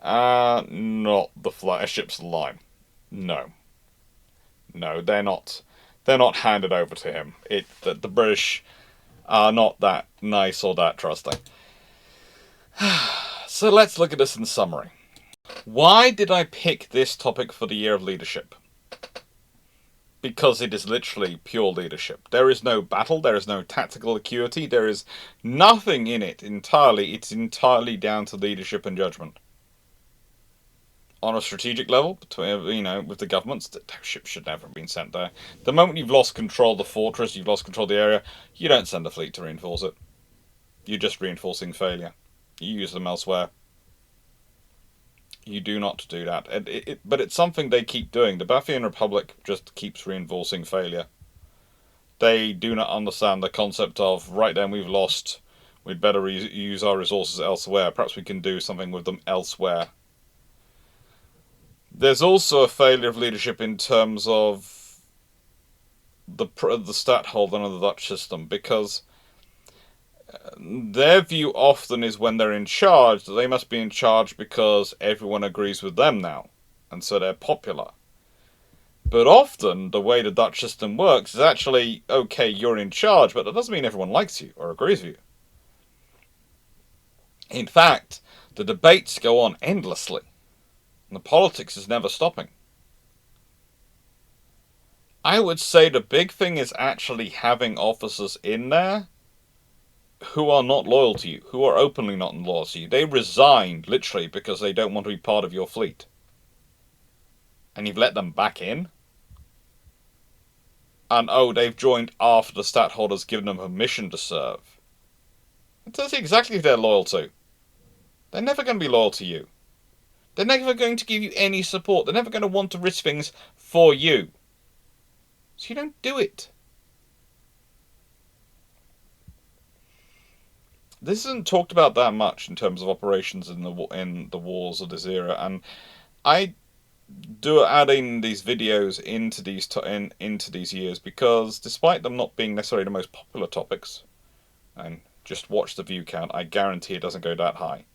not the ships of the line. No, they're not. They're not handed over to him. The British are not that nice or that trusting. So let's look at this in summary. Why did I pick this topic for the year of leadership? Because it is literally pure leadership. There is no battle, there is no tactical acuity, there is nothing in it entirely. It's entirely down to leadership and judgment. On a strategic level, with the governments, those ships should never have been sent there. The moment you've lost control of the fortress, you've lost control of the area, you don't send a fleet to reinforce it. You're just reinforcing failure. You use them elsewhere. You do not do that. But it's something they keep doing. The Bathian Republic just keeps reinforcing failure. They do not understand the concept of, right then, we've lost, we'd better use our resources elsewhere. Perhaps we can do something with them elsewhere. There's also a failure of leadership in terms of the stadtholder and the Dutch system, because their view often is when they're in charge that they must be in charge because everyone agrees with them now, and so they're popular. But often the way the Dutch system works is actually, okay, you're in charge, but that doesn't mean everyone likes you or agrees with you. In fact, the debates go on endlessly, and the politics is never stopping. I would say the big thing is actually having officers in there who are not loyal to you, who are openly not loyal to you. They resigned, literally, because they don't want to be part of your fleet. And you've let them back in? And they've joined after the stadtholder's given them permission to serve. It tells you exactly who they're loyal to. They're never going to be loyal to you. They're never going to give you any support. They're never going to want to risk things for you. So you don't do it. This isn't talked about that much in terms of operations in the wars of this era, and I do adding these videos into these years because, despite them not being necessarily the most popular topics, and just watch the view count, I guarantee it doesn't go that high.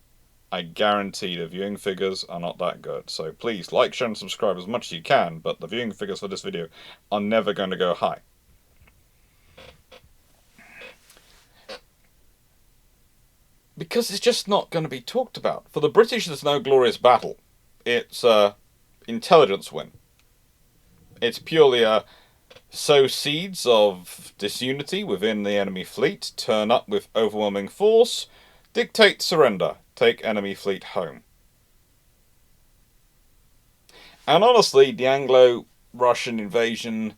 I guarantee the viewing figures are not that good. So please like, share, and subscribe as much as you can, but the viewing figures for this video are never going to go high. Because it's just not going to be talked about. For the British, there's no glorious battle. It's intelligence win. It's purely sow seeds of disunity within the enemy fleet, turn up with overwhelming force, dictate surrender, take enemy fleet home. And honestly, the Anglo-Russian invasion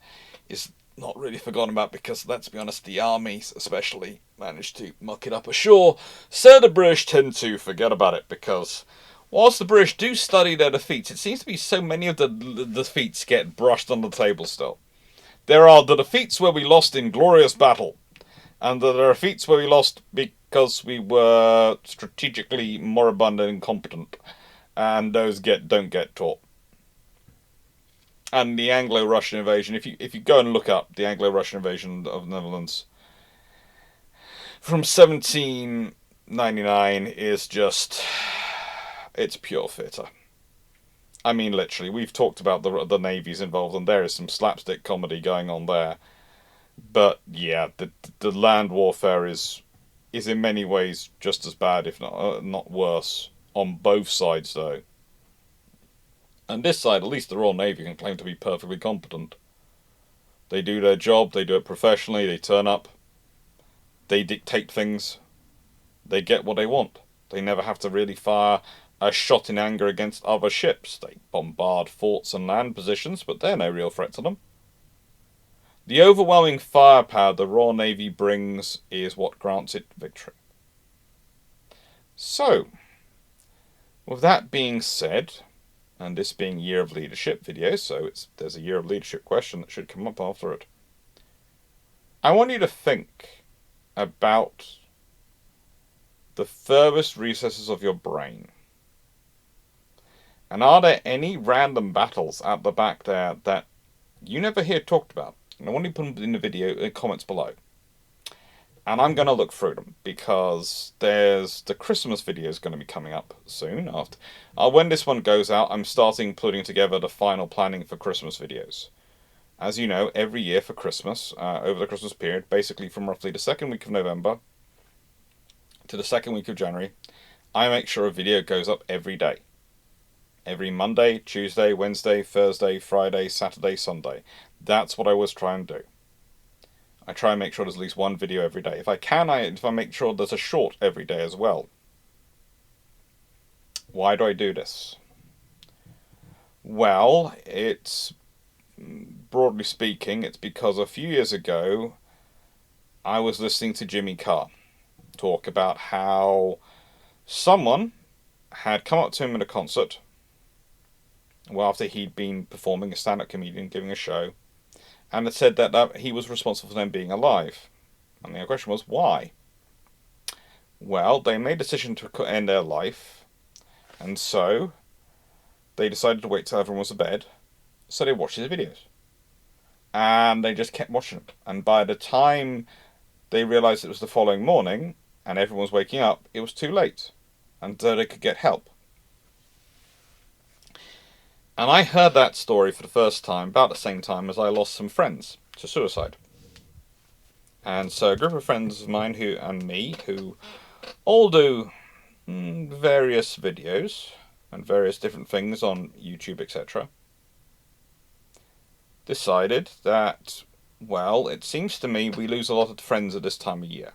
is not really forgotten about, because let's be honest, the armies especially managed to muck it up ashore, so the British tend to forget about it, because whilst the British do study their defeats, it seems to be so many of the defeats get brushed on the table still. There are the defeats where we lost in glorious battle, and there are defeats where we lost because we were strategically moribund and incompetent, and those don't get taught. And the Anglo-Russian invasion, if you go and look up the Anglo-Russian invasion of the Netherlands from 1799, is just, it's pure theatre. I mean, literally, we've talked about the navies involved, and there is some slapstick comedy going on there. But yeah, the land warfare is in many ways just as bad, if not worse, on both sides though. And this side, at least the Royal Navy can claim to be perfectly competent. They do their job, they do it professionally, they turn up, they dictate things, they get what they want. They never have to really fire a shot in anger against other ships. They bombard forts and land positions, but they're no real threat to them. The overwhelming firepower the Royal Navy brings is what grants it victory. So, with that being said, and this being Year of Leadership video, so there's a Year of Leadership question that should come up after it. I want you to think about the furthest recesses of your brain. And are there any random battles at the back there that you never hear talked about? And I want you to put them in the video comments below. And I'm going to look through them, because there's the Christmas video is going to be coming up soon. After when this one goes out, I'm starting putting together the final planning for Christmas videos. As you know, every year for Christmas, over the Christmas period, basically from roughly the second week of November to the second week of January, I make sure a video goes up every day. Every Monday, Tuesday, Wednesday, Thursday, Friday, Saturday, Sunday. That's what I always try and do. I try and make sure there's at least one video every day. If I can, I make sure there's a short every day as well. Why do I do this? Well, it's, broadly speaking, it's because a few years ago, I was listening to Jimmy Carr talk about how someone had come up to him at a concert, well, after he'd been performing, a stand-up comedian giving a show, and it said that he was responsible for them being alive. And the question was, why? Well, they made a decision to end their life, and so they decided to wait till everyone was to bed, so they watched his videos. And they just kept watching them. And by the time they realised it was the following morning, and everyone was waking up, it was too late, and so they could get help. And I heard that story for the first time about the same time as I lost some friends to suicide. And so a group of friends of mine who all do various videos and various different things on YouTube, etc., decided that, well, it seems to me we lose a lot of friends at this time of year.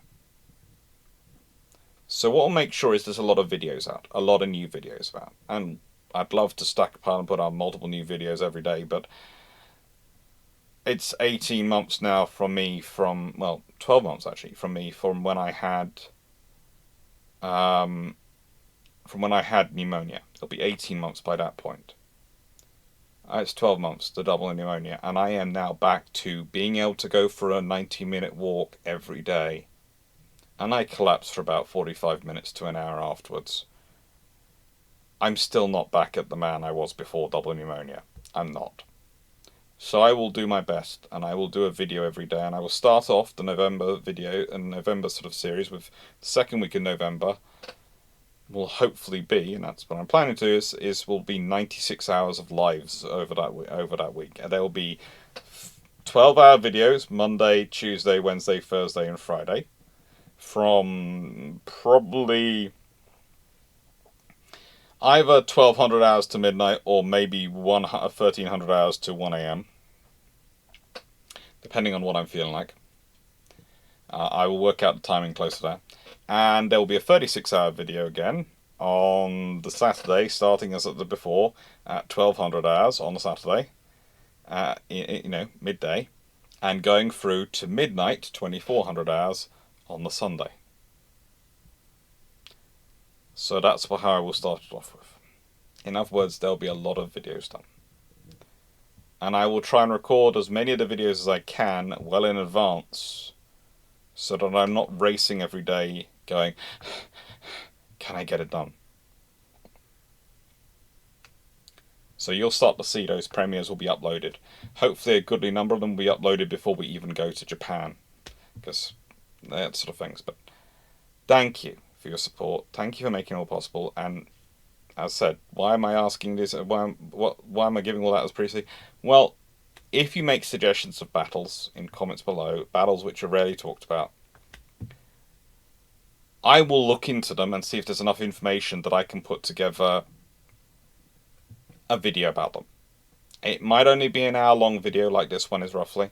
So what we'll make sure is there's a lot of videos out, a lot of new videos out. And I'd love to stack a pile and put out multiple new videos every day, but it's 18 months now from 12 months actually, from when I had pneumonia. It'll be 18 months by that point. It's 12 months, the double pneumonia, and I am now back to being able to go for a 90-minute walk every day. And I collapsed for about 45 minutes to an hour afterwards. I'm still not back at the man I was before double pneumonia. I'm not. So I will do my best, and I will do a video every day, and I will start off the November video and November sort of series with the second week in November will hopefully be, and that's what I'm planning to do, will be 96 hours of lives over that week. And there will be 12-hour videos Monday, Tuesday, Wednesday, Thursday, and Friday from probably either 1200 hours to midnight or maybe 1300 hours to 1 a.m. depending on what I'm feeling like. I will work out the timing close to that. And there will be a 36-hour video again on the Saturday, starting as at the before at 1200 hours on the Saturday, midday. and going through to midnight, 2400 hours, on the Sunday. So that's how I will start it off with. In other words, there'll be a lot of videos done. And I will try and record as many of the videos as I can well in advance, so that I'm not racing every day going, can I get it done? So you'll start to see those premieres will be uploaded. Hopefully a goodly number of them will be uploaded before we even go to Japan, because that sort of things. But thank you for your support. Thank you for making it all possible. And as said, why am I asking this? Why am I giving all that as previously? Well, if you make suggestions of battles in comments below, battles which are rarely talked about, I will look into them and see if there's enough information that I can put together a video about them. It might only be an hour-long video like this one is roughly.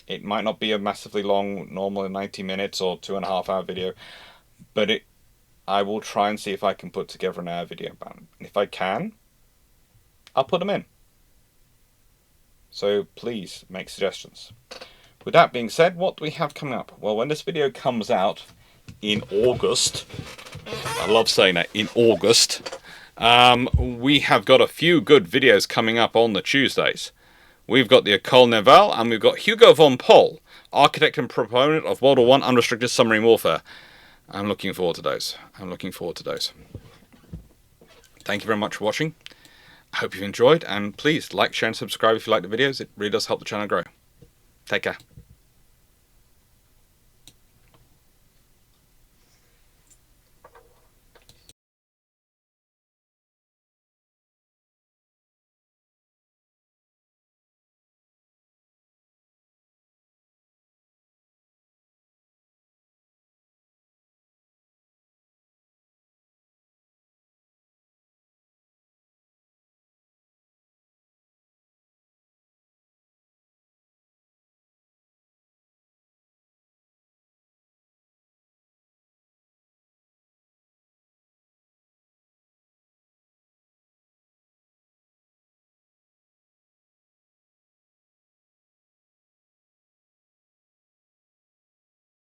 It might not be a massively long, normally 90 minutes or 2.5-hour video, but I will try and see if I can put together an hour video about it. And if I can, I'll put them in. So please make suggestions. With that being said, what do we have coming up? Well, when this video comes out in August, I love saying that, in August, we have got a few good videos coming up on the Tuesdays. We've got the École Naval, and we've got Hugo von Pohl, architect and proponent of World War I unrestricted submarine warfare. I'm looking forward to those. Thank you very much for watching. I hope you've enjoyed, and please like, share and subscribe if you like the videos. It really does help the channel grow. Take care.